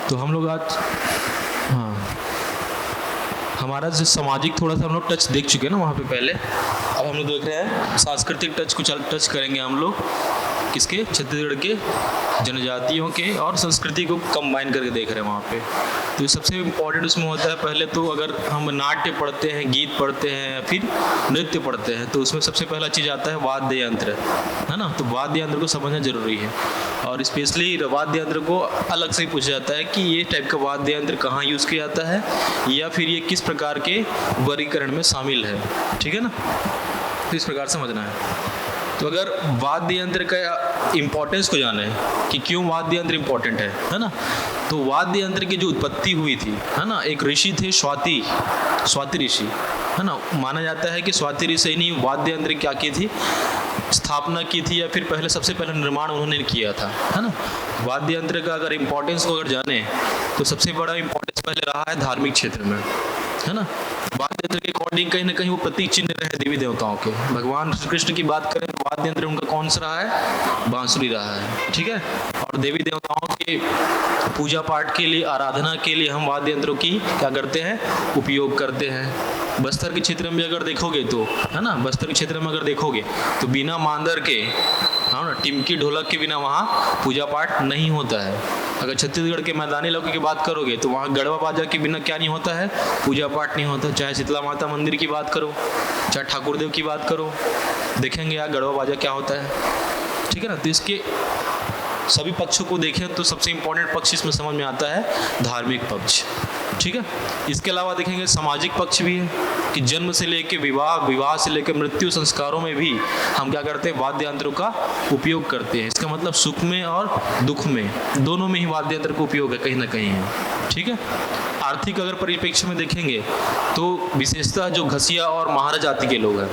तो हम लोग आज, हाँ, हमारा जो सामाजिक थोड़ा सा हम लोग टच देख चुके हैं ना वहाँ पे पहले। अब हम लोग देख रहे हैं सांस्कृतिक टच को टच करेंगे हम लोग, किसके, छत्तीसगढ़ के जनजातियों के और संस्कृति को कंबाइन करके देख रहे हैं वहाँ पे। तो ये सबसे इम्पोर्टेंट उसमें होता है, पहले तो अगर हम नाट्य पढ़ते हैं, गीत पढ़ते हैं या फिर नृत्य पढ़ते हैं, तो उसमें सबसे पहला चीज़ आता है वाद्य यंत्र, है ना। तो वाद्य यंत्र को समझना जरूरी है, और स्पेशली वाद्य यंत्र को अलग से ही पूछा जाता है कि ये टाइप का वाद्य यंत्र कहाँ यूज़ किया जाता है, या फिर ये किस प्रकार के वर्गीकरण में शामिल है, ठीक है ना। तो इस प्रकार समझना है। तो अगर वाद्य यंत्र का इम्पोर्टेंस को जाने कि क्यों वाद्य यंत्र इम्पोर्टेंट है ना, तो वाद्य यंत्र की जो उत्पत्ति हुई थी, है ना, एक ऋषि थे स्वाति ऋषि, है ना। माना जाता है कि स्वाति ऋषि ने वाद्य यंत्र क्या की थी, स्थापना की थी, या फिर पहले सबसे पहले निर्माण उन्होंने किया था, है ना। वाद्य यंत्र का अगर इम्पोर्टेंस को अगर जाने तो सबसे बड़ा इम्पोर्टेंस पहले रहा है धार्मिक क्षेत्र में, है ना। वाद्य यंत्र के अकॉर्डिंग कहीं ना कहीं वो प्रतीक चिन्ह रहे देवी देवताओं के। भगवान श्री कृष्ण की बात करें तो वाद्य यंत्र उनका कौन सा रहा है, बांसुरी रहा है, ठीक है। और देवी देवताओं के पूजा पाठ के लिए, आराधना के लिए हम वाद्य यंत्रों की क्या करते हैं, उपयोग करते हैं। बस्तर के क्षेत्र में अगर देखोगे तो, है ना, बस्तर के क्षेत्र में अगर देखोगे तो बिना मांदर के, हाँ ना, टिमकी ढोलक के बिना वहाँ पूजा पाठ नहीं होता है। अगर छत्तीसगढ़ के मैदानी इलाकों की बात करोगे तो वहाँ गढ़वा बाजा के बिना क्या नहीं होता है, पूजा पाठ नहीं होता। चाहे शीतला माता मंदिर की बात करो, चाहे ठाकुरदेव की बात करो, देखेंगे यार गढ़वा बाजा क्या होता है, ठीक है ना। तो इसके सभी पक्षों को देखें तो सबसे इम्पोर्टेंट पक्ष इसमें समझ में आता है धार्मिक पक्ष, ठीक है। इसके अलावा देखेंगे सामाजिक पक्ष भी है कि जन्म से लेकर विवाह, विवाह से लेकर मृत्यु, संस्कारों में भी हम क्या करते हैं, वाद्य यंत्रों का उपयोग करते हैं। इसका मतलब सुख में और दुख में, दोनों में ही वाद्य यंत्र का उपयोग है कहीं ना कहीं है, ठीक है। आर्थिक अगर परिप्रेक्ष्य में देखेंगे तो विशेषतः जो घसिया और महारा जाति के लोग हैं,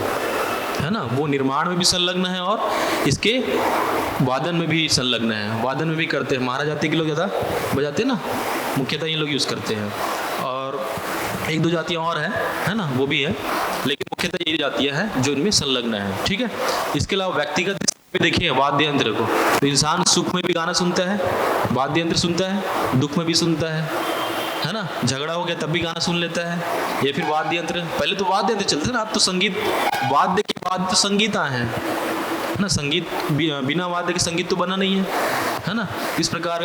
है ना, वो निर्माण में भी संलग्न है और इसके वादन में भी संलग्न है, वादन में भी करते हैं। महारा जाति के लोग ज़्यादा बजाते हैं ना, मुख्यतः ये लोग यूज़ करते हैं, और एक दो जातियाँ और हैं, है ना, वो भी है, लेकिन मुख्यतः ये जातियाँ हैं जो इनमें संलग्न है, ठीक है। इसके अलावा व्यक्तिगत भी देखिए वाद्य यंत्र को, तो इंसान सुख में भी गाना सुनता है, वाद्य यंत्र सुनता है, दुख में भी सुनता है ना। झगड़ा हो गया तब भी गाना सुन लेता है, या फिर वाद्य यंत्र, पहले तो वाद्य यंत्र चलते थे ना, अब तो संगीत, वाद्य के बाद तो संगीत आए हैं ना। संगीत बिना वाद्य के संगीत तो बना नहीं है ना। इस प्रकार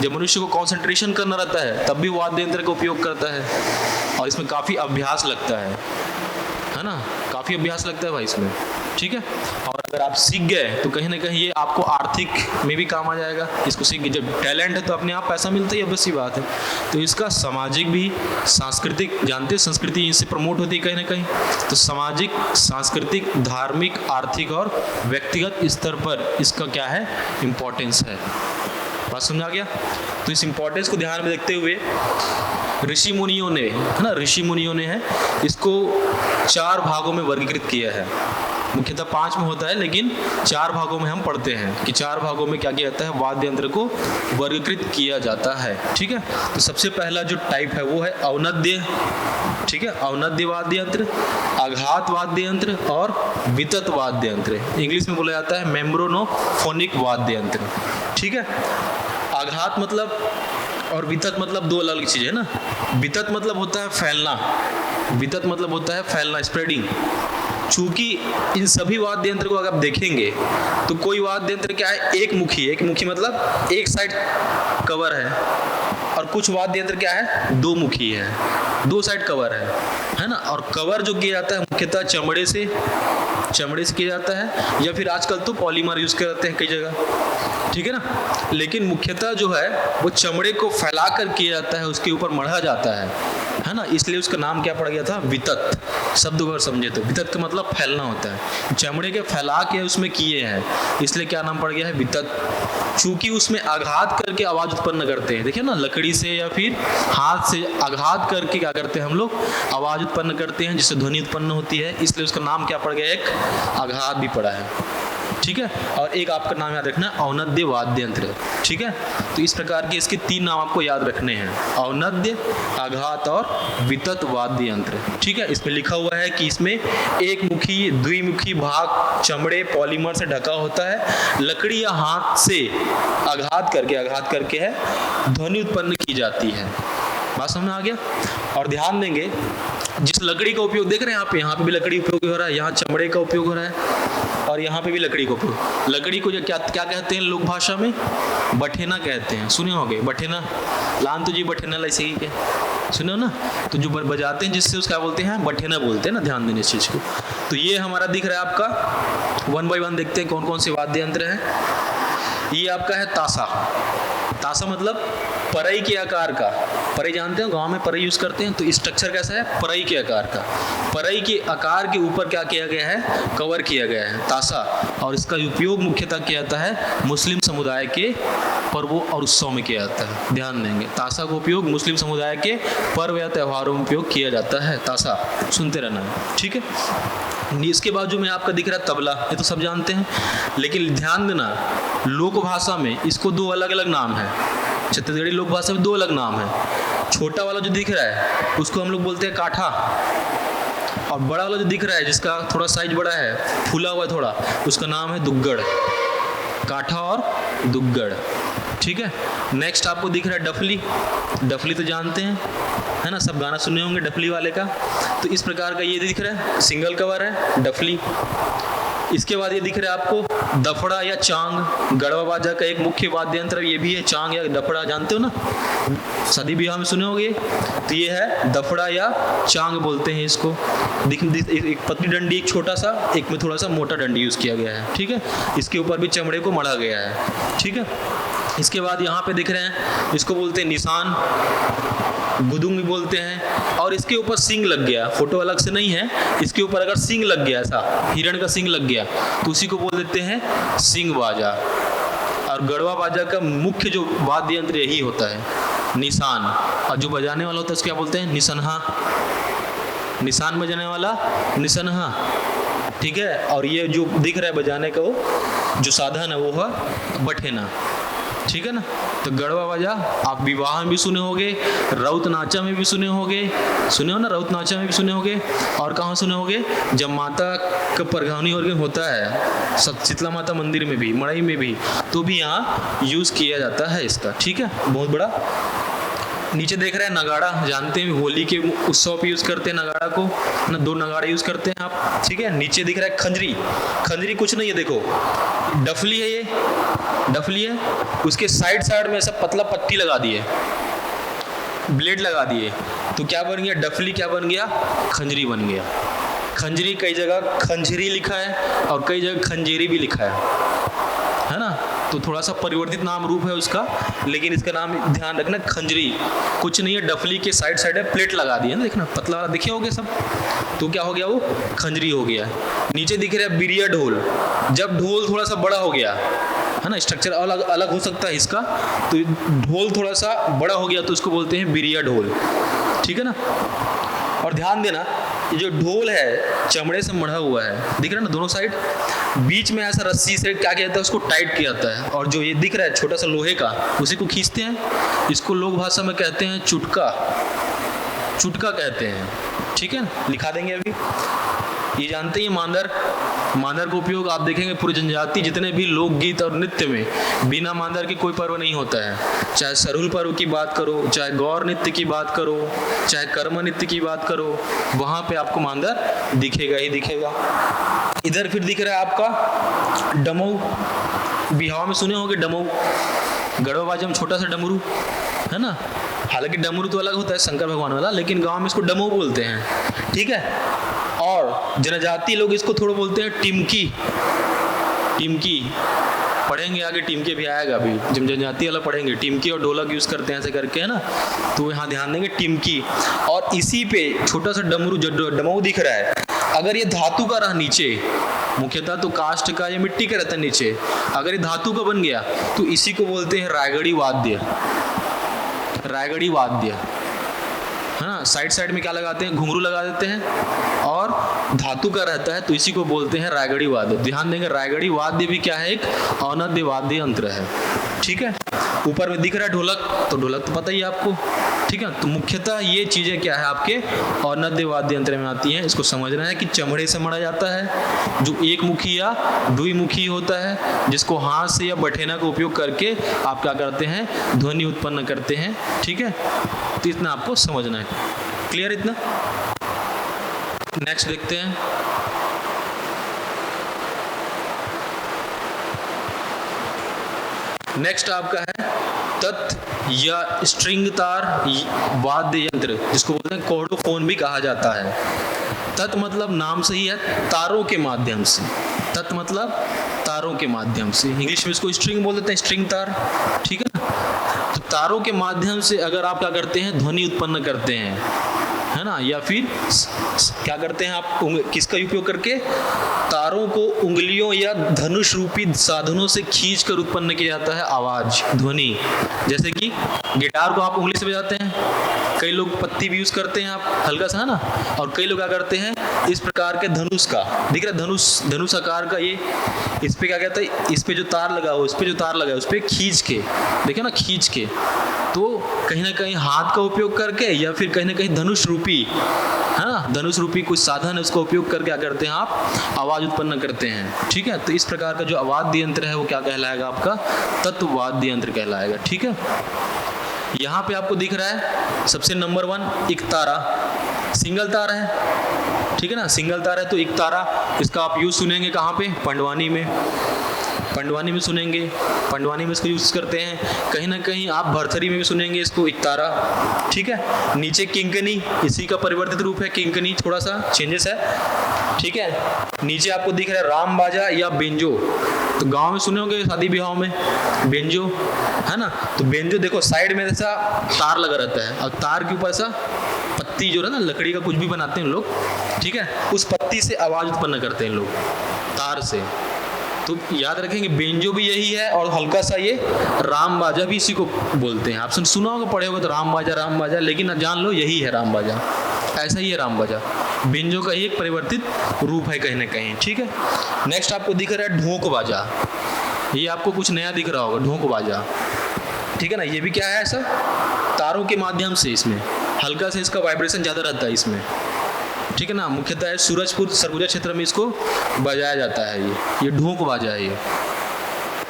जब मनुष्य को कंसंट्रेशन करना रहता है तब भी वाद्य यंत्र का उपयोग करता है, और इसमें काफ़ी अभ्यास लगता है ना, काफ़ी अभ्यास लगता है भाई इसमें, ठीक है। और अगर आप सीख गए तो कहीं ना कहीं ये आपको आर्थिक में भी काम आ जाएगा। इसको सीख, जब टैलेंट है तो अपने आप पैसा मिलता ही है, बस ही बात है। तो इसका सामाजिक भी, सांस्कृतिक, जानते हैं संस्कृति इससे प्रमोट होती है कहीं ना कहीं, तो सामाजिक, सांस्कृतिक, धार्मिक, आर्थिक और व्यक्तिगत स्तर पर इसका क्या है, इम्पोर्टेंस है। बात समझ आ गया। तो इस इम्पोर्टेंस को ध्यान में रखते हुए ऋषि मुनियों ने, है ना, ऋषि मुनियों ने है इसको 4 भागों में वर्गीकृत किया है। मुख्यतः 5 में होता है, लेकिन 4 भागों में हम पढ़ते हैं कि 4 भागों में क्या किया जाता है, वाद्य यंत्र को वर्गीकृत किया जाता है, ठीक है। तो सबसे पहला जो टाइप है वो है औनद्य, ठीक है, औनद्य वाद्य यंत्र, आघात वाद्य यंत्र और वितत वाद्य यंत्र। इंग्लिश में बोला जाता है मेम्ब्रोनोफोनिक वाद्य यंत्र, ठीक है। आघात मतलब और वितत मतलब दो अलग चीज़ है ना। वितत मतलब होता है फैलना, वितत मतलब होता है फैलना, स्प्रेडिंग। चूंकि इन सभी वाद्य यंत्र को अगर आप देखेंगे तो कोई वाद्य यंत्र क्या है, एक मुखी मतलब एक साइड कवर है, और कुछ वाद्य यंत्र क्या है, 2 मुखी है, 2 साइड कवर है ना। और कवर जो किया जाता है मुख्यतः चमड़े से किया जाता है, या फिर आजकल तो पॉलीमर यूज करते हैं कई जगह, ठीक है ना। लेकिन मुख्यतः जो है वो चमड़े को फैला कर किया जाता है, उसके ऊपर मढ़ा जाता है ना। इसलिए उसका नाम क्या पड़ गया था, वितत। शब्द अगर समझे तो वितत का मतलब फैलना होता है, चमड़े के फैला के उसमें किए हैं, इसलिए क्या नाम पड़ गया है, वितत। चूंकि उसमें आघात करके आवाज उत्पन्न करते हैं, देखिए ना, लकड़ी से या फिर हाथ से आघात करके क्या करते हैं हम लोग, आवाज उत्पन्न करते हैं, जिससे ध्वनि उत्पन्न होती है, इसलिए उसका नाम क्या पड़ गया, एक आघात भी पड़ा है, ठीक है। और एक आपका नाम याद रखना है औनद्य वाद्य यंत्र, ठीक है। तो इस प्रकार के इसके 3 नाम आपको याद रखने हैं, औनद्य, आघात और वितत वाद्य यंत्र, ठीक है। इसमें लिखा हुआ है कि इसमें एक मुखी द्विमुखी भाग चमड़े पॉलीमर से ढका होता है, लकड़ी या हाथ से आघात करके है ध्वनि उत्पन्न की जाती है। बात समझ में आ गया। और ध्यान देंगे जिस लकड़ी का उपयोग देख रहे हैं यहाँ पे भी लकड़ी उपयोग हो रहा है, यहाँ चमड़े का उपयोग हो रहा है और यहाँ पे भी लकड़ी का उपयोग। लकड़ी को जो क्या कहते हैं लोक भाषा में, बठेना कहते हैं, सुने होंगे बठेना, लान तो जी बठेना ऐसे ही के सुने हो ना। तो जो बजाते हैं जिससे उसका बोलते हैं बठेना बोलते हैं ना, ध्यान देने इस चीज को। तो ये हमारा दिख रहा है आपका 1 बाय 1 देखते हैं कौन कौन से वाद्य यंत्र हैं। ये आपका है ताशा। ताशा मतलब परई के आकार का, परई जानते हो गांव में परई यूज करते हैं, तो स्ट्रक्चर कैसा है, परई के आकार का। परई के आकार के ऊपर क्या किया गया है, कवर किया गया है ताशा। और इसका उपयोग मुख्यतः किया जाता है मुस्लिम समुदाय के पर्वों और उत्सव में किया जाता है। ध्यान देंगे ताशा का उपयोग मुस्लिम समुदाय के पर्व या त्योहारों में उपयोग किया जाता है। ताशा सुनते रहना है, ठीक है। इसके बाजू में आपका दिख रहा है तबला, ये तो सब जानते हैं, लेकिन ध्यान देना लोक भाषा में इसको 2 अलग अलग नाम है। छत्तीसगढ़ी लोक भाषा में 2 अलग नाम है। छोटा वाला जो दिख रहा है उसको हम लोग बोलते हैं काठा, और बड़ा वाला जो दिख रहा है जिसका थोड़ा साइज बड़ा है, फूला हुआ थोड़ा, उसका नाम है दुग्गड़। काठा और दुग्गड़, ठीक है। नेक्स्ट आपको दिख रहा है डफली। डफली तो जानते हैं, है ना, सब गाना सुने होंगे डफली वाले का। तो इस प्रकार का ये दिख रहा है, सिंगल कवर है डफली। इसके बाद ये दिख रहा है आपको दफड़ा या चांग, गढ़वा बाजा का एक मुख्य वाद्य यंत्र ये भी है। चांग या दफड़ा जानते हो ना, शादी ब्याह में सुने होंगे। तो ये है दफड़ा या चांग बोलते हैं इसको। एक पतली डंडी, एक छोटा सा, एक में थोड़ा सा मोटा डंडी यूज किया गया है, ठीक है। इसके ऊपर भी चमड़े को मढ़ा गया है, ठीक है। इसके बाद यहाँ पे दिख रहे हैं, इसको बोलते हैं निशान, गुदुंग भी बोलते हैं। और इसके ऊपर सींग लग गया, फोटो अलग से नहीं है, इसके ऊपर अगर सींग लग गया, ऐसा हिरण का सींग लग गया, तो उसी को बोल देते हैं सींग बाजा। और गढ़वा बाजा का मुख्य जो वाद्य यंत्र यही होता है, निशान। और जो बजाने वाला होता है उसको क्या बोलते हैं, निसन्हा। निशान बजाने वाला निसन्हा, ठीक है। और ये जो दिख रहा है बजाने का वो जो साधन है वो है बठेना, ठीक है ना। तो गढ़वा बाजा आप विवाह में भी सुने होंगे, राउत नाचा में भी सुने होंगे, सुने हो ना, राउत नाचा में भी सुने होंगे। और कहाँ सुने होंगे, जब माता का परघावनी और होता है शीतला माता मंदिर में भी, मड़ई में भी, तो भी यहाँ यूज किया जाता है इसका, ठीक है। बहुत बड़ा। नीचे देख रहे हैं नगाड़ा, जानते हैं होली के उत्सव पे यूज करते हैं नगाड़ा को ना, 2 नगाड़े यूज करते हैं आप, ठीक है। नीचे दिख रहा है खंजरी। खंजरी कुछ नहीं है, देखो डफली है, ये डफली है, उसके साइड में ऐसा पतला पट्टी लगा दी है, ब्लेड लगा दिए, तो क्या बन गया, डफली क्या बन गया, खंजरी बन गया। खंजरी कई जगह खंजरी लिखा है और कई जगह खंजेरी भी लिखा है ना। तो थोड़ा सा परिवर्तित नाम रूप है उसका, लेकिन इसका नाम ध्यान रखना खंजरी कुछ नहीं है। डफली के साइड में प्लेट लगा दी है ना, देखना पतला वाला दिखे होगे सब, तो क्या हो गया वो खंजरी हो गया। नीचे दिख रहा है बिरिया ढोल। जब ढोल थोड़ा सा बड़ा हो गया है ना, स्ट्रक्चर अलग अलग हो सकता है इसका, तो ढोल थोड़ा सा बड़ा हो गया तो उसको बोलते हैं बिरिया ढोल, ठीक है ना। और ध्यान देना ये जो ढोल है चमड़े से मढ़ा हुआ है, दिख रहा है ना दोनों साइड, बीच में ऐसा रस्सी से क्या किया जाता है, उसको टाइट किया जाता है। और जो ये दिख रहा है छोटा सा लोहे का, उसी को खींचते हैं, इसको लोक भाषा में कहते हैं चुटका, चुटका कहते हैं, ठीक है। लिखा देंगे अभी। ये जानते हैं मांदर, मांदर का उपयोग आप देखेंगे पूरी जनजाति जितने भी लोकगीत और नृत्य में बिना मांदर के कोई पर्व नहीं होता है। चाहे सरहुल पर्व की बात करो, चाहे गौर नृत्य की बात करो, चाहे कर्म नृत्य की बात करो, वहां पे आपको मांदर दिखेगा ही दिखेगा। इधर फिर दिख रहा है आपका डमऊ। बिहाव में सुने होंगे डमऊ, गढ़वा बाजा में छोटा सा डमरू है ना। हालांकि डमरू तो अलग होता है शंकर भगवान वाला, लेकिन गांव में इसको डमऊ बोलते हैं, ठीक है। और जनजाति लोग इसको थोड़ा बोलते हैं टिमकी। टिमकी पढ़ेंगे आगे, टिमके भी आएगा अभी, जब जनजाति वाला पढ़ेंगे टिमकी और ढोलक यूज करते हैं ऐसे करके, है ना। तो यहाँ ध्यान देंगे टिमकी। और इसी पे छोटा सा डमरू जो डमऊ दिख रहा है, अगर ये धातु का रहा नीचे, मुख्यतः तो काष्ठ का या मिट्टी का रहता है नीचे, अगर ये धातु का बन गया तो इसी को बोलते हैं रायगढ़ी वाद्य। रायगढ़ी वाद्य, है ना। साइड साइड में क्या लगाते हैं, घुंघरू लगा देते हैं, और धातु का रहता है तो इसी को बोलते हैं रायगढ़ी वाद्य। ध्यान देंगे, रायगढ़ी वाद्य भी क्या है, एक औनद्य वाद्य यंत्र है। ठीक है, ऊपर में दिख रहा है ढोलक, तो ढोलक तो पता ही है आपको। ठीक है, तो मुख्यतः ये चीजें क्या है आपके औनद्य वाद्य यंत्र में आती हैं। इसको समझना है कि चमड़े से मढ़ा जाता है, जो एक मुखी या द्विमुखी होता है, जिसको हाथ से या बठेना का उपयोग करके आप क्या करते हैं, ध्वनि उत्पन्न करते हैं। ठीक है, तो इतना आपको समझना है। क्लियर इतना? नेक्स्ट देखते हैं। नेक्स्ट आपका है तत् या स्ट्रिंग तार वाद्य यंत्र, जिसको बोलते हैं कॉर्डोफोन भी कहा जाता है। तत् मतलब नाम से ही है, तारों के माध्यम से। तत् मतलब तारों के माध्यम से, इंग्लिश में इसको स्ट्रिंग बोल देते हैं, स्ट्रिंग तार। ठीक है ना, तो तारों के माध्यम से अगर आप क्या करते हैं, ध्वनि उत्पन्न करते हैं, है ना, या फिर क्या करते हैं आप, किसका उपयोग करके, तारों को उंगलियों या धनुष रूपी साधनों से खींचकर उत्पन्न किया जाता है आवाज, ध्वनि। जैसे कि गिटार को आप उंगली से बजाते हैं, कई लोग पत्ती भी यूज करते हैं आप हल्का सा, है ना, और कई लोग क्या करते हैं, इस प्रकार के धनुष का, दिख रहा है धनुष आकार का, ये इस पे क्या कहता है, इस पे जो तार लगा हो, इस पे जो तार लगा है उस पे खींच के, देखिए ना, खींच के, तो कहीं ना कहीं हाथ का उपयोग करके या फिर कहीं ना कहीं धनुष रूपी, है ना, धनुष रूपी कुछ साधन है, उसका उपयोग करके क्या करते हैं आप, आवाज उत्पन्न करते हैं। ठीक है, तो इस प्रकार का जो वाद्य यंत्र है वो क्या कहलाएगा, आपका तत्व वाद्य यंत्र कहलाएगा। ठीक है, यहाँ पे आपको दिख रहा है सबसे नंबर 1 एक तारा, सिंगल तार है। ठीक है ना, सिंगल तार है तो एक तारा, इसका आप यूज सुनेंगे कहाँ पे, पंडवानी में, पंडवानी में सुनेंगे, पंडवानी में इसको यूज करते हैं। कहीं ना कहीं आप भरथरी में भी सुनेंगे इसको, एक तारा। ठीक है, नीचे किंकनी, इसी का परिवर्तित रूप है किंकनी, थोड़ा सा चेंजेस है। ठीक है, नीचे आपको दिख रहा है राम बाजा या बेंजो, तो गांव में सुने होंगे शादी ब्याह में बेंजो, है ना, तो बेंजो देखो साइड में ऐसा तार लगा रहता है, और तार के ऊपर ऐसा पत्ती जो है ना, लकड़ी का कुछ भी बनाते हैं लोग, ठीक है, उस पत्ती से आवाज उत्पन्न करते हैं लोग तार से। तो याद रखेंगे बेंजो भी यही है, और हल्का सा ये राम बाजा भी इसी को बोलते हैं। आप सुना होगा, पढ़े होगा तो राम बाजा, लेकिन जान लो यही है राम बाजा, ऐसा ही है राम बाजा, बेंजो का ही एक परिवर्तित रूप है कहीं ना कहीं। ठीक है, नेक्स्ट आपको दिख रहा है ढोक बाजा, ये आपको कुछ नया दिख रहा होगा, ढोक बाजा। ठीक है ना, ये भी क्या है, ऐसा तारों के माध्यम से, इसमें हल्का से इसका वाइब्रेशन ज़्यादा रहता है इसमें। ठीक है ना, मुख्यतः है सूरजपुर सरगुजा क्षेत्र में इसको बजाया जाता है, ये ढोक बाजा है ये।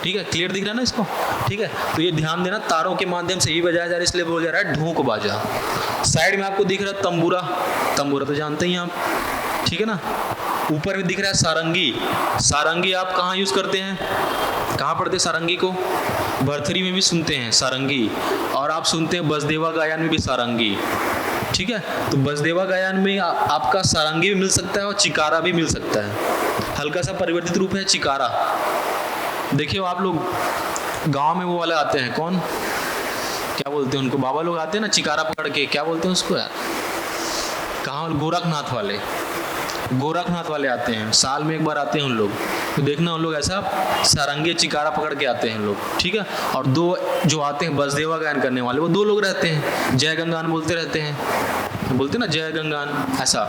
ठीक है, क्लियर दिख रहा है ना इसको। ठीक है, तो ये ध्यान देना, तारों के माध्यम से ही बजाया जा रहा है, इसलिए बोला जा रहा है ढोक बाजा। साइड में आपको दिख रहा है तंबूरा, तंबूरा तो जानते ही आप। ठीक है ना, ऊपर में दिख रहा है सारंगी, सारंगी आप कहाँ यूज करते हैं, कहाँ पढ़ते हैं सारंगी को, भरथरी में भी सुनते हैं सारंगी, और आप सुनते हैं बसदेवा गायन में भी सारंगी। ठीक है, तो बसदेवा गायन में आपका सारंगी भी मिल सकता है और चिकारा भी मिल सकता है, हल्का सा परिवर्तित रूप है चिकारा। देखिए आप लोग गांव में वो वाले आते हैं, कौन क्या बोलते हैं उनको, बाबा लोग आते हैं ना चिकारा पकड़ के, क्या बोलते हैं उसको यार, कहाँ, गोरखनाथ वाले, गोरखनाथ वाले आते हैं, साल में एक बार आते हैं उन लोग, तो देखना उन लोग ऐसा सारंगी चिकारा पकड़ के आते हैं लोग। ठीक है, और 2 जो आते हैं बसदेवा गायन करने वाले, वो 2 लोग रहते हैं, जय गंगान बोलते रहते हैं, बोलते ना जय गंगान, ऐसा।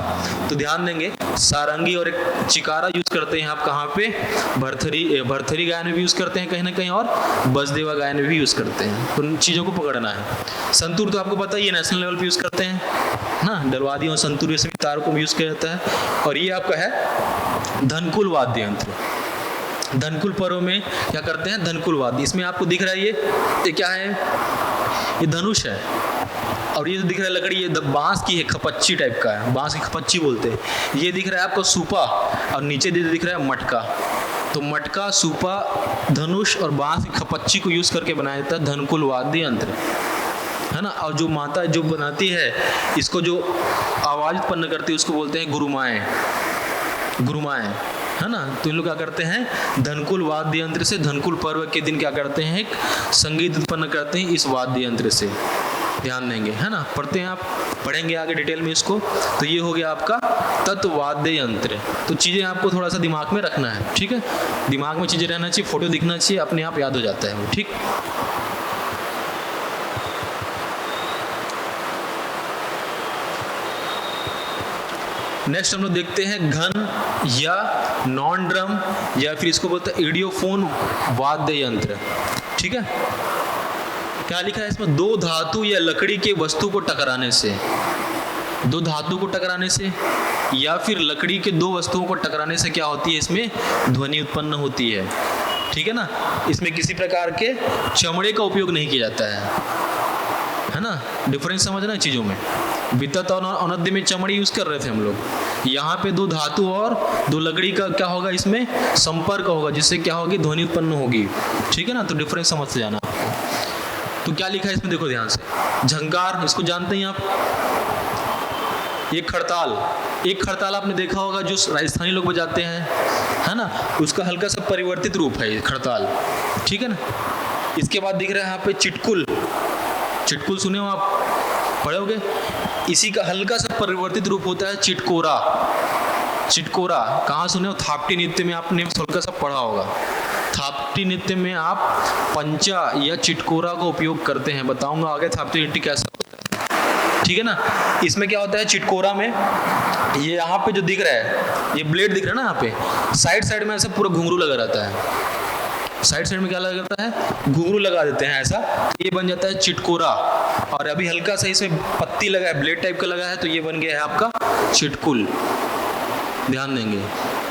तो ध्यान देंगे, सारंगी और एक चिकारा यूज करते हैं आप कहाँ पे, भरथरी गायन में भी यूज करते हैं कहीं ना कहीं, और बसदेवा गायन में भी यूज करते हैं। उन चीज़ों को पकड़ना है। संतूर तो आपको पता ही है, नेशनल लेवल पे यूज करते हैं ना, डरवादी और संतूर ये सभी तारों को यूज किया जाता है। और ये आपका है धनकुल वाद्य यंत्र, धनकुल पर्व में क्या करते हैं, धनकुल वाद्य। इसमें आपको दिख रहा है ये क्या है, ये धनुष है, और ये जो दिख रहा है लकड़ी, ये बांस की है, खपच्ची टाइप का है, बांस की खपच्ची बोलते हैं। ये दिख रहा है आपको सूपा, और नीचे दिख रहा है मटका। तो मटका, सूपा, धनुष और बांस की खपच्ची को यूज करके बनाया जाता है धनकुल वाद्य यंत्र, है ना। और जो माता जो बनाती है इसको, जो आवाज उत्पन्न करती है, उसको बोलते हैं गुरुमाएं, गुरुमाएं, है ना। तो इन लोग क्या करते हैं, धनकुल वाद्य यंत्र से धनकुल पर्व के दिन क्या करते हैं, एक संगीत उत्पन्न करते हैं इस वाद्य यंत्र से। ध्यान देंगे, है ना, पढ़ते हैं आप, पढ़ेंगे आगे डिटेल में इसको। तो ये हो गया आपका तत्व वाद्य यंत्र। तो चीज़ें आपको थोड़ा सा दिमाग में रखना है, ठीक है, दिमाग में चीज़ें रहना चाहिए, फोटो दिखना चाहिए, अपने आप याद हो जाता है वो, ठीक। नेक्स्ट हम लोग देखते हैं घन या नॉन ड्रम या फिर इसको बोलते हैं इडियोफोन वाद्य यंत्र। ठीक है, क्या लिखा है इसमें? दो धातु या लकड़ी के वस्तु को टकराने से, दो धातु को टकराने से या फिर लकड़ी के दो वस्तुओं को टकराने से क्या होती है, इसमें ध्वनि उत्पन्न होती है। ठीक है ना, इसमें किसी प्रकार के चमड़े का उपयोग नहीं किया जाता है ना। डिफरेंस समझना चीज़ों में। वितत और अनद्य में चमड़ी यूज़ कर रहे थे हम लोग, यहाँ पे दो धातु और दो लकड़ी का क्या होगा, इसमें संपर्क होगा, जिससे क्या होगी, ध्वनि उत्पन्न होगी। ठीक है ना, तो डिफरेंस समझ से जाना आपको। तो क्या लिखा है इसमें, देखो ध्यान से। झंकार, इसको जानते हैं आप। एक खड़ताल, एक खड़ताल आपने देखा होगा जो राजस्थानी लोग बजाते हैं, है ना, उसका हल्का सा परिवर्तित रूप है ये खड़ताल। ठीक है ना। इसके बाद दिख रहा है यहाँ पे चिटकुल। चिटकुल सुने हो आप, पढ़े होगे। इसी का हल्का सा परिवर्तित रूप होता है चिटकोरा। चिटकोरा कहाँ सुने हो? थापटी नृत्य में आपने हल्का सा पढ़ा होगा। थापटी नृत्य में आप पंचा या चिटकोरा का उपयोग करते हैं। बताऊंगा आगे थापटी नृत्य कैसा होता है। ठीक है ना। इसमें क्या होता है, चिटकोरा में ये यहाँ पे जो दिख रहा है, ये ब्लेड दिख रहा है ना, यहाँ पे साइड साइड में ऐसा पूरा घुंघरू लगा रहता है। साइड साइड में क्या लगा रहता है, घुंघरू लगा देते हैं ऐसा, ये बन जाता है चिटकोरा। और अभी हल्का सा इसमें पत्ती लगा है, ब्लेड टाइप का लगा है, तो ये बन गया है आपका चिटकुल। ध्यान देंगे।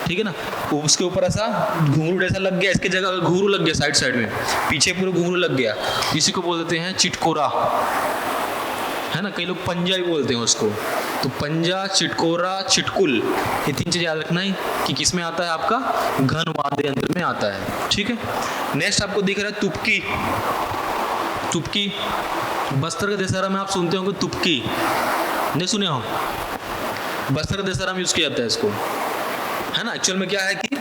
ठीक है ना। उसके ऊपर ऐसा घुंघरू जैसा लग गया, इसके जगह घुंघरू लग गया साइड साइड में, पीछे पूरा घुंघरू लग गया, इसी को बोल देते हैं चिटकोरा, है ना। कई लोग पंजा भी बोलते हैं उसको। तो पंजा, चिटकोरा, चिटकुल, ये तीन चीज़ याद रखना है कि किस में आता है, आपका घन वाद्य यंत्र में आता है। ठीक है। नेक्स्ट आपको दिख रहा है तुपकी। तुपकी बस्तर के दशहरा में आप सुनते होंगे तुपकी, नहीं सुने हो? बस्तर के दशहरा में यूज़ किया जाता है इसको, है ना। एक्चुअल में क्या है कि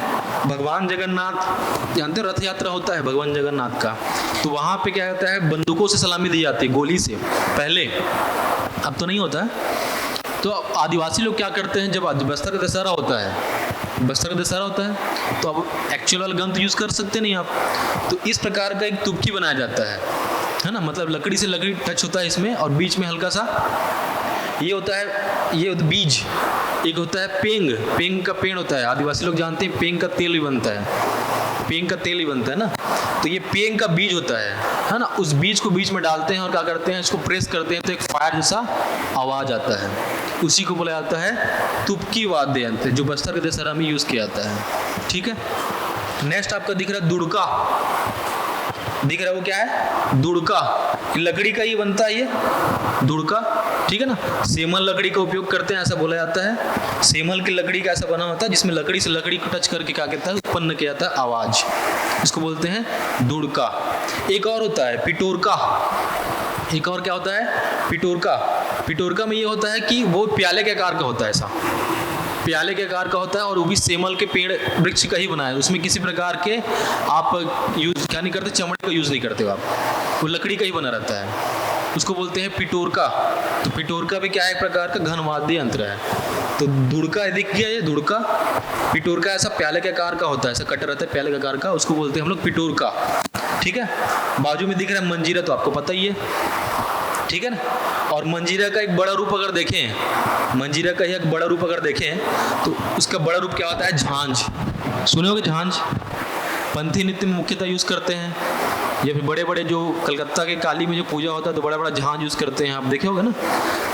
भगवान जगन्नाथ, जानते हो रथ यात्रा होता है भगवान जगन्नाथ का, तो वहाँ पे क्या होता है, बंदूकों से सलामी दी जाती है, गोली से पहले। अब तो नहीं होता है। तो आदिवासी लोग क्या करते हैं, जब बस्तर का दशहरा होता है, बस्तर का दशहरा होता है, तो अब एक्चुअल गन तो यूज़ कर सकते नहीं आप, तो इस प्रकार का एक तुपकी बनाया जाता है ना। मतलब लकड़ी से लकड़ी टच होता है इसमें, और बीच में हल्का सा ये होता है, ये बीज। एक होता है पेंग, पेंग का पेड़ होता है, आदिवासी लोग जानते हैं पेंग का तेल भी बनता है, पेंग का तेल भी बनता है ना। तो ये पेंग का बीज होता है ना। उस बीज को बीच में डालते हैं और क्या करते हैं, इसको प्रेस करते हैं, तो एक फायर जैसा आवाज़ आता है, उसी को बोला जाता है तुपकी वाद्य यंत्र, जो बस्तर के दशहरा में यूज़ किया जाता है। ठीक है। नेक्स्ट आपका दिख रहा है दुड़का। दिख रहा है वो क्या है, दुड़का। लकड़ी का ही बनता है ये दुड़का। ठीक है ना। सेमल लकड़ी का उपयोग करते हैं, ऐसा बोला जाता है। सेमल की लकड़ी का ऐसा बना होता है जिसमें लकड़ी से लकड़ी को टच करके क्या कहता है, उत्पन्न किया जाता है आवाज़, इसको बोलते हैं दुड़का। एक और होता है पिटोरका। एक और क्या होता है, पिटोरका। पिटोरका में ये होता है कि वो प्याले के आकार का होता है, ऐसा प्याले के आकार का होता है, और वो भी सेमल के पेड़ वृक्ष का ही बना है। उसमें किसी प्रकार के आप यूज क्या नहीं करते, चमड़े का यूज़ नहीं करते हो आप, वो लकड़ी का ही बना रहता है, उसको बोलते हैं पिटोरका। तो पिटोरका भी क्या है, एक प्रकार का घन वाद्य यंत्र है। तो दुड़का दिख गया, ये दुड़का। पिटोरका ऐसा प्याले के आकार का होता है, ऐसा कट रहता है प्याले के आकार का, उसको बोलते हैं हम लोग पिटोरका। ठीक है। बाजू में दिख रहा है मंजीरा, तो आपको पता ही है। ठीक है ना। और मंजीरा का एक बड़ा रूप अगर देखें, मंजीरा का एक बड़ा रूप अगर देखें, तो उसका बड़ा रूप क्या होता है, झांझ। सुने होगे झांझ, पंथी नृत्य में मुख्यतः यूज़ करते हैं, या फिर बड़े बड़े जो कलकत्ता के काली में जो पूजा होता है, तो बड़ा बड़ा झांझ यूज़ करते हैं, आप देखे होगे ना।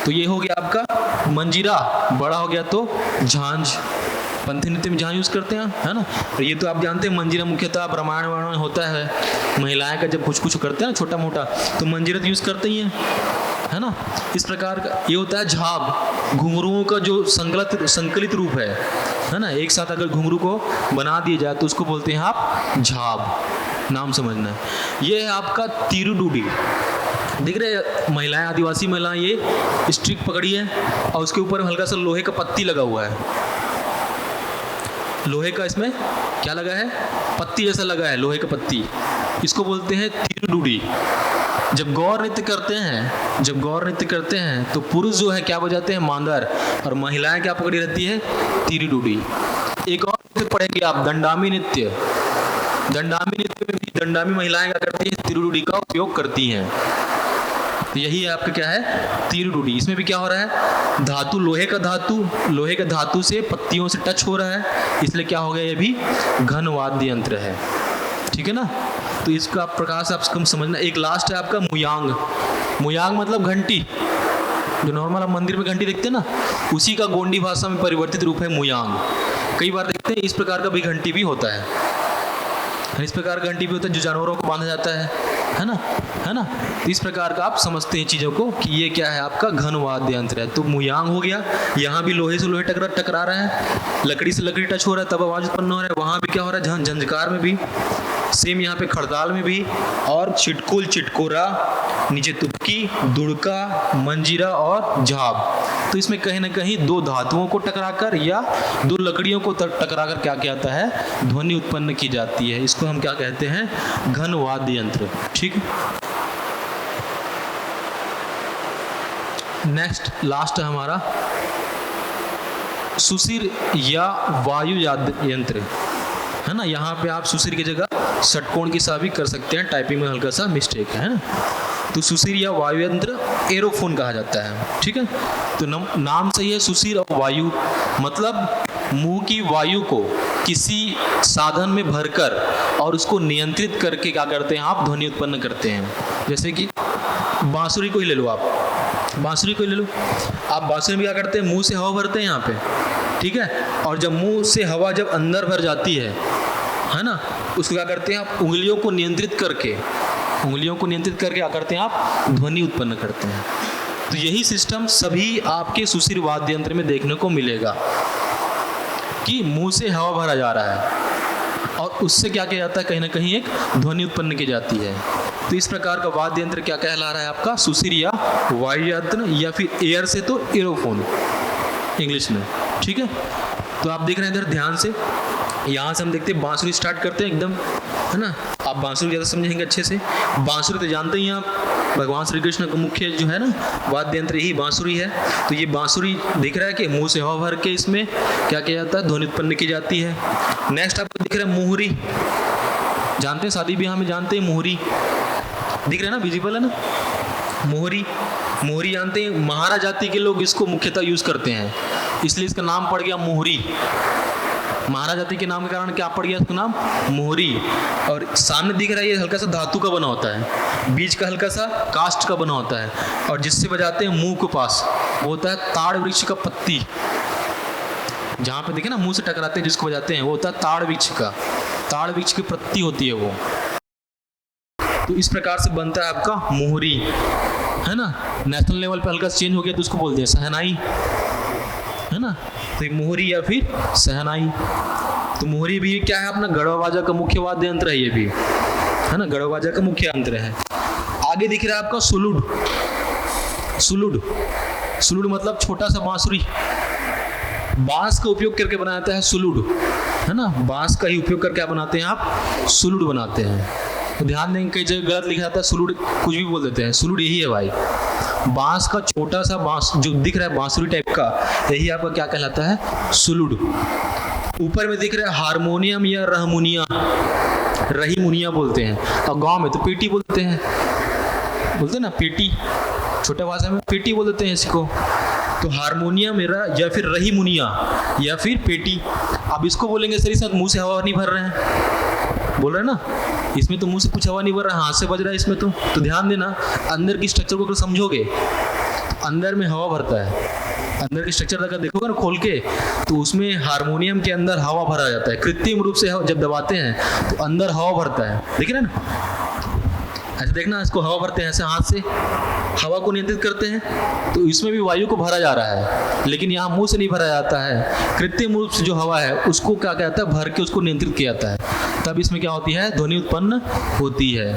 तो ये हो गया आपका मंजीरा, बड़ा हो गया तो झांझ। पंथी नृत्य में झांझ यूज़ करते हैं, है ना। और ये तो आप जानते हैं मंजीरा मुख्यतः रामायण वारायण में होता है, महिलाएं का जब कुछ कुछ करते हैं ना छोटा मोटा, तो मंजीरा तो यूज़ करते ही हैं, है ना। इस प्रकार का ये होता है झाब, घुंघरुओं का जो संकलित रूप है ना। एक साथ अगर घुंघरू को बना दिया जाए तो उसको बोलते हैं आप झाब, नाम समझना है। ये है आपका तिरुडुडी। दिख रहे महिलाएं, आदिवासी महिलाएं, ये स्ट्रिक पकड़ी है और उसके ऊपर हल्का सा लोहे का पत्ती लगा हुआ है, लोहे का इसमें क्या लगा है, पत्ती जैसा लगा है, लोहे का पत्ती, इसको बोलते हैं तिरुडुडी। जब गौर नृत्य करते हैं, जब गौर नृत्य करते हैं तो पुरुष जो है क्या बजाते हैं, मांदर, और महिलाएं क्या पकड़ी रहती है, तिरुडुडी। एक और नृत्य पढ़ेंगे आप, दंडामी नृत्य। दंडामी नृत्य में भी दंडामी महिलाएं क्या करती हैं, तिरुडुडी का उपयोग करती हैं। तो यही है आपका क्या है, तीर टूटी। इसमें भी क्या हो रहा है, धातु लोहे का धातु से पत्तियों से टच हो रहा है, इसलिए क्या हो गया, ये भी घन वाद्य यंत्र है। ठीक है ना। तो इसका प्रकार से आप समझना। एक लास्ट है आपका मुयांग। मुयांग मतलब घंटी, जो नॉर्मल आप मंदिर में घंटी देखते हैं ना, उसी का गोंडी भाषा में परिवर्तित रूप है मुयांग। कई बार देखते हैं इस प्रकार का भी घंटी भी होता है, इस प्रकार का घंटी भी होता है जो जानवरों को बांधा जाता है ना, है ना। तो इस प्रकार का आप समझते हैं चीज़ों को कि ये क्या है, आपका घन वाद्य यंत्र है। तो मुयांग हो गया, यहाँ भी लोहे से लोहे टकरा रहा है, लकड़ी से लकड़ी टच हो रहा है तब आवाज़ उत्पन्न हो रहा है। वहाँ भी क्या हो रहा है, झंझकार में भी सेम, यहाँ पे खड़ताल में भी, और चिटकुल, चिटकोरा, नीचे तुपकी, दुड़का, मंजीरा और झाब। तो इसमें कहीं ना कहीं दो धातुओं को टकराकर या दो लकड़ियों को टकराकर क्या कहता है, ध्वनि उत्पन्न की जाती है। इसको हम क्या कहते हैं, घन वाद्य यंत्र। ठीक। नेक्स्ट लास्ट है हमारा सुशिर या वायु यंत्र, है ना। यहाँ पे आप सुशिर की जगह षटकोण की सा भी कर सकते हैं, टाइपिंग में हल्का सा मिस्टेक है ना। तो सुशिर या वायु यंत्र एरोफोन कहा जाता है। ठीक है। तो नाम सही है, सुशिर और वायु मतलब मुंह की वायु को किसी साधन में भरकर और उसको नियंत्रित करके क्या करते हैं आप, ध्वनि उत्पन्न करते हैं। जैसे कि बांसुरी को ही ले लो आप, बांसुरी को ही ले लो आप। बांसुरी में क्या करते हैं, मुंह से हवा भरते हैं यहाँ पे, ठीक है। और जब मुंह से हवा जब अंदर भर जाती है ना, उसको क्या करते हैं आप, उंगलियों को नियंत्रित करके क्या करते हैं आप, ध्वनि उत्पन्न करते हैं। तो यही सिस्टम सभी आपके सुशिर वाद्य यंत्र में देखने को मिलेगा कि मुंह से हवा भरा जा रहा है और उससे क्या किया जाता है, कहीं ना कहीं एक ध्वनि उत्पन्न की जाती है। तो इस प्रकार का वाद्य यंत्र क्या कहला रहा है आपका, सुशिर या वायु यंत्र, या फिर एयर से तो एरोफोन इंग्लिश में। ठीक है। तो आप देख रहे हैं इधर ध्यान से, यहाँ से हम देखते हैं बांसुरी स्टार्ट करते हैं एकदम, है ना। आप बांसुरी ज़्यादा समझेंगे अच्छे से। बांसुरी तो जानते ही हैं आप, भगवान श्री कृष्ण का मुख्य जो है ना वाद्य यंत्र यही बांसुरी है। तो ये बांसुरी दिख रहा है कि मुंह से हवा भर के इसमें क्या किया जाता है, ध्वनि उत्पन्न की जाती है। नेक्स्ट आपको दिख रहा है मोहरी, जानते हैं शादी ब्याह में जानते हैं मोहरी, दिख रहा है ना, विजिबल है ना मोहरी। मोहरी जानते हैं, महारा जाति के लोग इसको मुख्यतः यूज करते हैं, इसलिए इसका नाम पड़ गया मोहरी। महारा जाति के नाम के कारण क्या पड़ गया इसका नाम, मोहरी। और सामने दिख रहा है ये हल्का सा धातु का बना होता है, बीच का हल्का सा कास्ट का बना होता है, और जिससे बजाते हैं मुंह के पास, वो होता है ताड़ वृक्ष का पत्ती। जहाँ पे देखे ना मुंह से टकराते हैं जिसको बजाते हैं, वो होता है ताड़ वृक्ष की पत्ती होती है वो। तो इस प्रकार से बनता है आपका मोहरी, है ना। नेशनल लेवल पे हल्का चेंज हो गया तो उसको बोलते हैं सहनाई, है ना। तो मोहरी या फिर सहनाई। तो मोहरी भी क्या है अपना, गढ़वा बाजा का मुख्य वाद्य यंत्र है ये भी, है ना, गढ़वा बाजा का मुख्य यंत्र है। आगे दिख रहा है आपका सुलुड। सुलुड मतलब छोटा सा बांसुरी, बांस का उपयोग करके बनाता है सुलुड, है ना। बांस का ही उपयोग करके आप बनाते हैं, आप सुलुड बनाते हैं। तो ध्यान देंगे कई जगह गलत लिखा जाता है, सुलुड कुछ भी बोल देते हैं, सुलुड यही है भाई, बांस का छोटा सा बांस जो दिख रहा है बांसुरी टाइप का, यही आपका क्या कहलाता है, सुलुड। ऊपर में दिख रहा है हारमोनियम या रहीमुनिया बोलते हैं, और गांव में तो पेटी बोलते हैं ना, पेटी, छोटा भाषा में पेटी बोल देते हैं इसको। तो हारमोनियम या फिर रहीमुनिया या फिर पेटी। अब इसको बोलेंगे सर साथ मुंह से हवा नहीं भर रहे हैं, बोल रहे हैं ना, इसमें तो मुंह से कुछ हवा नहीं भर रहा है, हाथ से बज रहा है इसमें। तो ध्यान देना, अंदर की स्ट्रक्चर को अगर समझोगे, अंदर में हवा भरता है, अंदर की स्ट्रक्चर अगर देखोगे ना खोल के, तो उसमें हारमोनियम के अंदर हवा भरा जाता है, कृत्रिम रूप से जब दबाते हैं तो अंदर हवा भरता है, देख रहे हैं ना, ऐसे देखना, इसको हवा भरते हैं ऐसे हाथ से, हवा को नियंत्रित करते हैं, तो इसमें भी वायु को भरा जा रहा है, लेकिन यहाँ मुंह से नहीं भरा जाता है, कृत्रिम रूप से जो हवा है उसको क्या कहता है, भर के उसको नियंत्रित किया जाता है, तब इसमें क्या होती है, ध्वनि उत्पन्न होती है।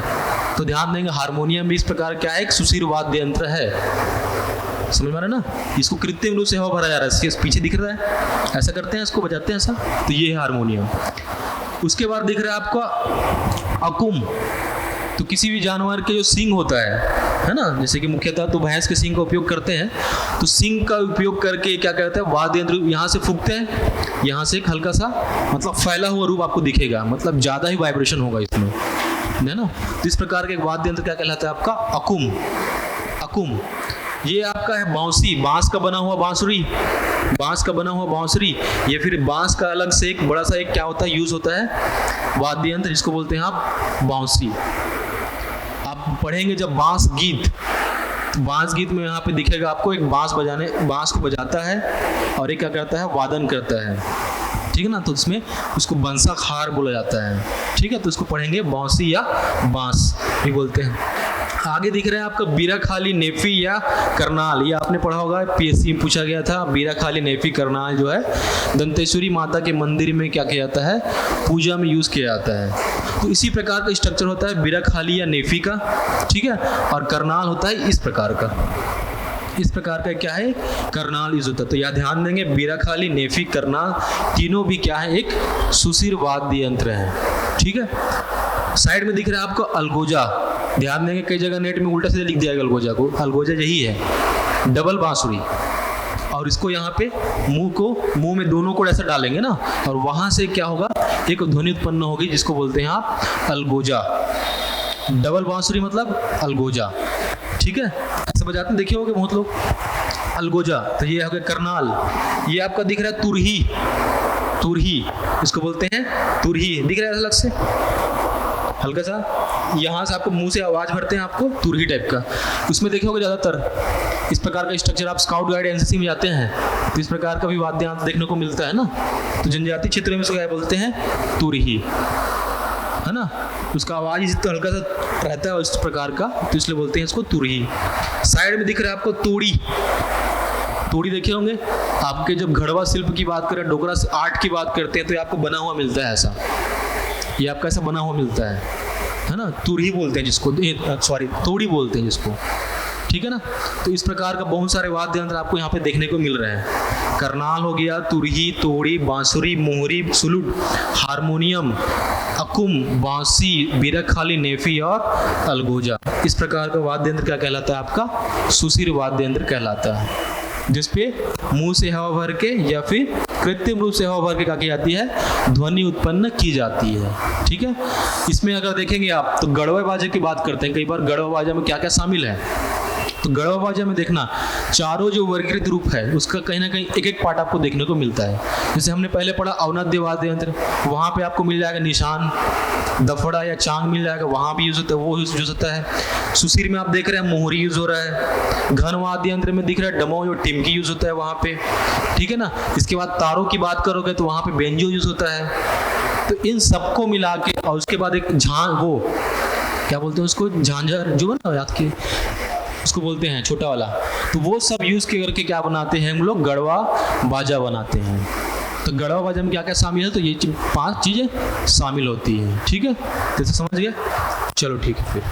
तो ध्यान देंगे, हारमोनियम भी इस प्रकार क्या है, एक सुशिर वाद्य यंत्र है, समझ में आ रहा है ना। इसको कृत्रिम रूप से हवा भरा जा रहा है, पीछे दिख रहा है, ऐसा करते हैं, इसको बजाते हैं ऐसा, तो ये है हारमोनियम। उसके बाद दिख रहा है आपका अकुम। तो किसी भी जानवर के जो सींग होता है ना, जैसे कि मुख्यतः तो भैंस के सींग का उपयोग करते हैं, तो सींग का उपयोग करके क्या कहते हैं, वाद्य यंत्र यहाँ से फूंकते हैं, यहाँ से एक हल्का सा मतलब फैला हुआ रूप आपको दिखेगा, मतलब ज़्यादा ही वाइब्रेशन होगा इसमें, है ना। तो इस प्रकार के एक वाद्य यंत्र क्या कहलाता है आपका, अकुम। अकुम, ये आपका है बांसुरी, बांस का बना हुआ बांसुरी, बांस का बना हुआ बांसुरी, या फिर बांस का अलग से एक बड़ा सा एक क्या होता है यूज होता है वाद्य यंत्र, जिसको बोलते हैं आप बांसुरी। आप पढ़ेंगे जब बांस गीत, बांस गीत में यहाँ पे दिखेगा आपको एक बांस को बजाता है और एक क्या करता है वादन करता है, ठीक है ना, तो उसमें उसको बंसाखार बोला जाता है, ठीक है, तो उसको पढ़ेंगे बांसी या बांस भी बोलते हैं। आगे दिख रहा है आपका बीराखाली नेफी या करनाल, ये आपने पढ़ा होगा, पीएससी में पूछा गया था। बीराखाली नेफी करनाल जो है दंतेश्वरी माता के मंदिर में क्या किया जाता है, पूजा में यूज किया जाता है। तो इसी प्रकार का स्ट्रक्चर होता है बीराखाली या नेफी का, ठीक है, और करनाल होता है इस प्रकार का, इस प्रकार का क्या है करनाल यूज होता है। तो यह ध्यान देंगे बीराखाली नेफी करनाल तीनों भी क्या है एक सुशिर वाद्य यंत्र है, ठीक है। साइड में दिख रहा है आपको अलगोजा, ध्यान देंगे कई जगह नेट में उल्टा सीधे लिख दिया अलगोजा को, अलगोजा यही है डबल बांसुरी, और इसको यहाँ पे मुंह में दोनों को ऐसा डालेंगे ना, और वहां से क्या होगा एक ध्वनि उत्पन्न होगी जिसको बोलते हैं आप अलगोजा, डबल बांसुरी मतलब अलगोजा, ठीक है, ऐसे बजाते हैं देखे होंगे बहुत लोग अलगोजा। तो ये हो गया करनाल। ये आपका दिख रहा है तुरही, तुरही इसको बोलते हैं तुरही, दिख रहा है अलग से हल्का सा, यहाँ से आपको मुंह से आवाज भरते हैं आपको तुरही टाइप का, उसमें देखे होगे ज़्यादातर इस प्रकार का स्ट्रक्चर। आप स्काउट गाइड एनसीसी में जाते हैं तो इस प्रकार का भी वाद्य यंत्र देखने को मिलता है ना, तो जनजातीय क्षेत्र में इसको क्या बोलते हैं तुरही, है ना, उसका आवाज इस हल्का सा रहता है इस प्रकार का, तो इसलिए बोलते हैं इसको तुरही। साइड में दिख रहा है आपको तोड़ी, तोड़ी देखे होंगे आपके, जब घड़वा शिल्प की बात करें, डोगरा आर्ट की बात करते हैं तो ये आपको बना हुआ मिलता है ऐसा, ये आपका ऐसा बना हुआ मिलता है ना, तुरही बोलते हैं जिसको, सॉरी तोड़ी बोलते हैं जिसको, ठीक है ना। तो इस प्रकार का बहुत सारे वाद्य यंत्र आपको यहाँ पे देखने को मिल रहे हैं। करनाल हो गया, तुरही, तोड़ी, बांसुरी, मोहरी, सुलुट, हारमोनियम, अकुम, बांसी, बीराखाली, नेफी और अलगोजा। इस प्रकार का वाद्य यंत्र क्या कहलाता है आपका सुशिर वाद्य यंत्र कहलाता है, जिसपे मुंह से हवा भर के या फिर कृत्रिम रूप से हवा भर के क्या की जाती है ध्वनि उत्पन्न की जाती है, ठीक है। इसमें अगर देखेंगे आप तो गढ़वा बाजा की बात करते हैं, कई बार गढ़वा बाजा में क्या क्या शामिल है, तो गढ़वा बाजा में देखना चारों जो वर्गीकृत रूप है उसका कहीं ना कहीं एक एक पार्ट आपको देखने को मिलता है। जैसे हमने पहले पढ़ा अवनाद्य वाद्य यंत्र, वहाँ पे आपको मिल जाएगा निशान, दफड़ा या चांग मिल जाएगा, वहाँ भी यूज होता है, वो यूज होता है। सुशिर में आप देख रहे हैं मोहरी यूज हो रहा है, घन वाद्य यंत्र में दिख रहा है डमो और टिमकी यूज होता है वहाँ पे, ठीक है ना। इसके बाद तारों की बात करोगे तो वहाँ पे बेंजो यूज होता है। तो इन सबको मिला के और उसके बाद एक वो क्या बोलते हैं उसको, झांझर जो है ना याद की, उसको बोलते हैं छोटा वाला, तो वो सब यूज करके क्या बनाते हैं हम लोग गढ़वा बाजा बनाते हैं। तो गढ़वा बाजा में क्या क्या शामिल है, तो ये 5 चीजें शामिल होती हैं, ठीक है, जैसे समझ गए, चलो ठीक है फिर।